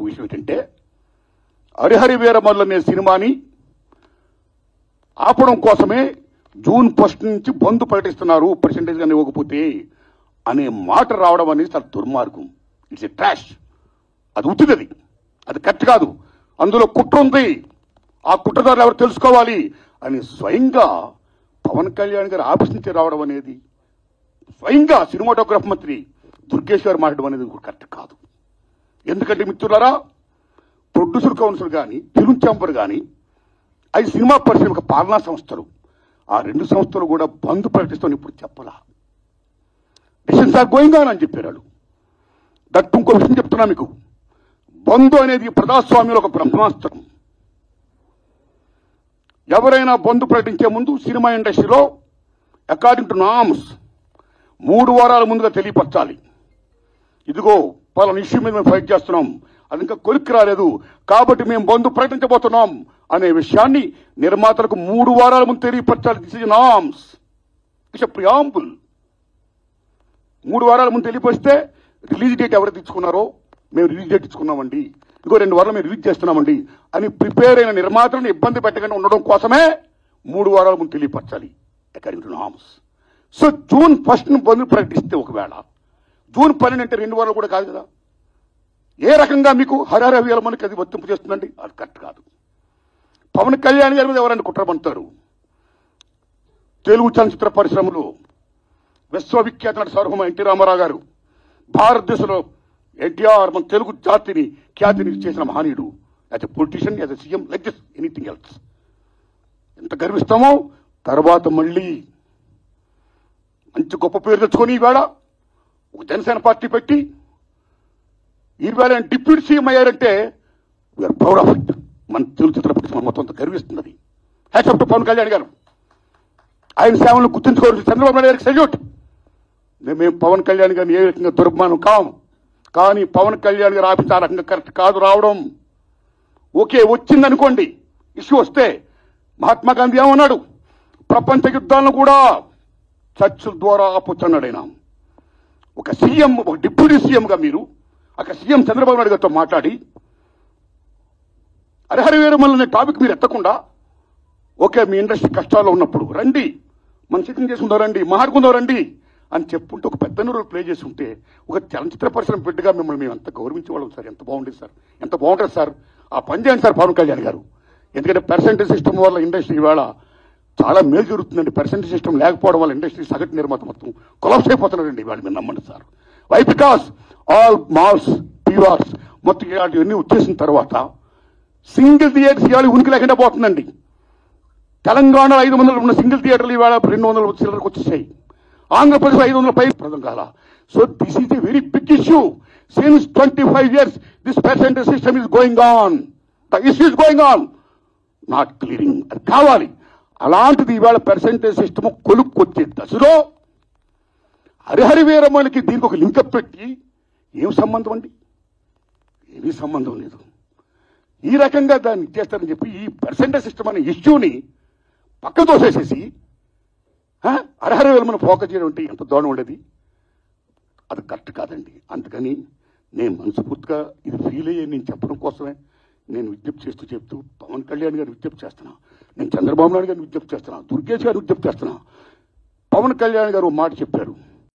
విషయం ఏంటంటే హరిహరి వీరమల్లు అనే సినిమాని ఆపడం కోసమే జూన్ 1 నుంచి బంద్ ప్రకటిస్తున్నారు పర్సెంటేజ్ గానీ ఇవ్వకపోతే అనే మాట రావడం అనేది చాలా దుర్మార్గం. It's a trash. అది ఉచితది, అది కరెక్ట్ కాదు. అందులో కుట్ర ఉంది. ఆ కుట్రదారులు ఎవరు తెలుసుకోవాలి అని స్వయంగా పవన్ కళ్యాణ్ గారు ఆఫీస్ నుంచి రావడం అనేది, స్వయంగా సినిమాటోగ్రఫీ మంత్రి దుర్గేష్ గారు మాట్లాడడం అనేది కరెక్ట్ కాదు. ఎందుకంటే మిత్రులారా, ప్రొడ్యూసర్ కౌన్సిల్ కానీ, ఫిల్మ్ ఛాంబర్ కానీ, అది సినిమా పరిశ్రమ పాలనా సంస్థలు, ఆ 2 సంస్థలు కూడా బంద్ ప్రకటిస్తామని ఇప్పుడు చెప్పలా. డిసిషన్స్ ఆర్ గోయింగ్ ఆన్ అని చెప్పారు. దట్ ఇంకో విషయం చెప్తున్నా మీకు, బంద్ అనేది ప్రజాస్వామ్యంలో ఒక బ్రహ్మాస్త్రం. ఎవరైనా బంద్ ప్రకటించే ముందు సినిమా ఇండస్ట్రీలో అకార్డింగ్ టు నామ్స్ 3 వారాల ముందుగా తెలియపరచాలి. ఇదిగో పలానా ఇష్యూ మీద మేము ఫైట్ చేస్తున్నాం, అది ఇంకా కొలిక్కి రాలేదు కాబట్టి మేము బంద్ ప్రకటించబోతున్నాం అనే విషయాన్ని నిర్మాతలకు 3 వారాల ముందు తెలియపరచాలి. This is norms, it's a preamble. 3 వారాల ముందు తెలియపరిస్తే రిలీజ్ డేట్ ఎవరు తెచ్చుకున్నారో, మేము రిలీజ్ డేట్ ఇచ్చుకున్నామండి, ఇంకో 2 వారాలు మేము రిలీజ్ చేస్తున్నామండి అని ప్రిపేర్ అయిన నిర్మాతలను ఇబ్బంది పెట్టకుండా ఉండడం కోసమే 3 వారాల ముందు తెలియపరచాలి according to norms. So June 1 bandh ప్రకటిస్తే ఒకవేళ జూన్ 12 అంటే 2 వారాలు కూడా కాదు కదా. ఏ రకంగా మీకు హరిహర వీరమల్లుకి అది వర్తింపు చేస్తుందండి? అది కరెక్ట్ కాదు. పవన్ కళ్యాణ్ గారి మీద ఎవరైనా కుట్ర పంటారు. తెలుగు చలనచిత్ర పరిశ్రమలో విశ్వవిఖ్యాత నట సార్వభౌమ ఎన్టీ రామారావు గారు, భారతదేశంలో ఎన్టీఆర్ మన తెలుగు జాతిని ఖ్యాతిని చేసిన మహనీయుడు. As a politician, as a CM, like this anything else. ఎంత గర్విస్తామో. తర్వాత మళ్ళీ మంచి గొప్ప పేరు తెచ్చుకొని ఈవేళ ఒక జనసేన పార్టీ పెట్టి ఈవేళ డిప్యూటీ సీఎం అయ్యారంటే వీఆర్ ప్రౌడ్ ఆఫ్ ఇట్. మన తెలుగు చిత్ర పరిశ్రమ మొత్తం అంతా గర్విస్తున్నది. Hats off to Pavan Kalyan garu. ఆయన సేవలను గుర్తుంచుకోవాలి. చంద్రబాబు నాయుడు గారికి సెల్యూట్. మేము పవన్ కళ్యాణ్ గారిని ఏ రకంగా దుర్మానం కాము, కానీ పవన్ కళ్యాణ్ గారు ఆఫీస్ ఆ రకంగా కరెక్ట్ కాదు రావడం. ఓకే, వచ్చిందనుకోండి, ఇష్యూ వస్తే మహాత్మా గాంధీ ఏమన్నాడు? ప్రపంచ యుద్ధాలను కూడా చర్చల ద్వారా ఆపొచ్చన్నాడు ఆయన. ఒక సీఎం, ఒక డిప్యూటీ సీఎంగా మీరు అక్కడ సీఎం చంద్రబాబు నాయుడు గారితో మాట్లాడి హరిహర వీరమల్లు అనే టాపిక్ మీరు ఎత్తకుండా, ఓకే మీ ఇండస్ట్రీ కష్టాల్లో ఉన్నప్పుడు రండి, మనం సిట్టింగ్ చేసుకుందాం రండి, మాట్లాడుకుందాం రండి అని చెప్పుంటే ఒక పెద్ద రోల్ ప్లే చేసి ఉంటే ఒక చలనచిత్ర పరిశ్రమ బిడ్డగా మిమ్మల్ని మేము అంత గౌరవించేవాళ్ళం సార్. ఎంత బాగుండేది సార్, ఎంత బాగుంటుంది సార్. ఆ పని చేయండి సార్ పవన్ కళ్యాణ్ గారు. ఎందుకంటే పర్సెంటేజ్ సిస్టమ్ వల్ల ఇండస్ట్రీ ఇవాళ చాలా మేలు జరుగుతుందండి. పర్సెంటేజ్ సిస్టమ్ లేకపోవడం వల్ల ఇండస్ట్రీ సగటు నిర్మాత మొత్తం కొలాప్స్ అయిపోతున్నారండి ఇవాళ. మీరు నమ్మండి sir. Why? Because all malls, PRs మొత్తం ఇలాంటివన్నీ వచ్చేసిన తర్వాత సింగిల్ థియేటర్స్ ఇవాళ ఉనికి లేకుండా పోతుందండి. తెలంగాణ 500 ఉన్న సింగిల్ థియేటర్లు ఇవాళ 200 చిల్లరకు వచ్చేసాయి. ఆంధ్రప్రదేశ్ 500 పై ప్రదం కాల. So this is a very big issue. Since 25 years this percentage system is going on. The issue is going on, not clearing. అది కావాలి. అలాంటిది ఇవాళ పర్సెంటేజ్ సిస్టమ్ కొలుక్కొచ్చే దశలో హరిహర వీరమల్లుకి దీనికి ఒక లింకప్ పెట్టి ఏం సంబంధం అండి? ఏమీ సంబంధం లేదు. ఈ రకంగా దాన్ని ఇచ్చేస్తారని చెప్పి ఈ పర్సెంటేజ్ సిస్టమ్ అనే ఇష్యూని పక్క తోసేసేసి హరిహర వీరమల్లుని ఫోకస్ చేయడం అంటే ఎంత దూరం ఉండేది? అది కరెక్ట్ కాదండి. అందుకని నేను మనస్ఫూర్తిగా ఇది ఫీల్ అయ్యే నేను చెప్పడం కోసమే నేను విజ్ఞప్తి చెప్తూ పవన్ కళ్యాణ్ గారిని విజ్ఞప్తి చేస్తున్నా, నేను చంద్రబాబు నాయుడు గారిని విజ్ఞప్తి చేస్తున్నా, దుర్గేష్ గారిని విజ్ఞప్తి చేస్తున్నా. పవన్ కళ్యాణ్ గారు మాట చెప్పారు,